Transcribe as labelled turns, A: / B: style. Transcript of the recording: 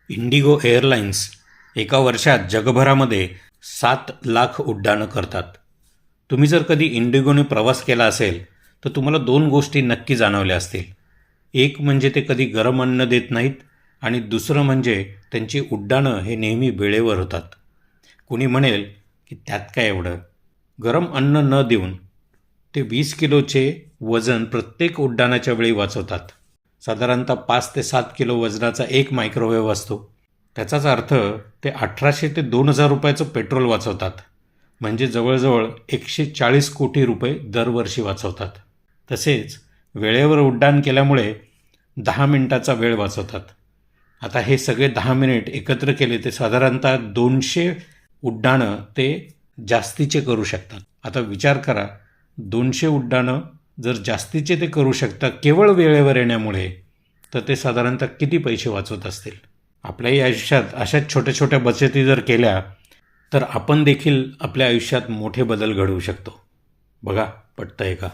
A: Indigo airlines एका वर्षात जगभरामध्ये 7 लाख उड्डाणं करतात. तुम्ही जर कधी इंडिगोने प्रवास केला असेल तर तुम्हाला 2 गोष्टी नक्की जाणवल्या असतील. एक म्हणजे ते कधी गरम अन्न देत नाहीत आणि दुसरं म्हणजे त्यांची उड्डाणं हे नेहमी वेळेवर होतात. कुणी म्हणेल की त्यात काय एवढं, गरम अन्न न देऊन ते 20 किलोचे वजन प्रत्येक उड्डाणाच्या वेळी वाचवतात. साधारणतः 5 ते 7 किलो वजनाचा एक मायक्रोवेव्ह असतो. त्याचाच अर्थ ते 1800 ते 2000 रुपयाचं पेट्रोल वाचवतात. म्हणजे जवळजवळ 140 कोटी रुपये दरवर्षी वाचवतात. तसेच वेळेवर उड्डाण केल्यामुळे 10 मिनिटाचा वेळ वाचवतात. आता हे सगळे 10 मिनिट एकत्र केले ते साधारणतः 200 उड्डाणं ते जास्तीचे करू शकतात. आता विचार करा, 200 उड्डाणं जर जास्तीचे ते करू शकतात केवळ वेळेवर येण्यामुळे, तर ते साधारणतः किती पैसे वाचवत असतील. आपल्याही आयुष्यात अशाच छोट्या छोट्या बचती जर केल्या तर आपण देखील आपल्या आयुष्यात मोठे बदल घडवू शकतो. बघा, पटतंय का?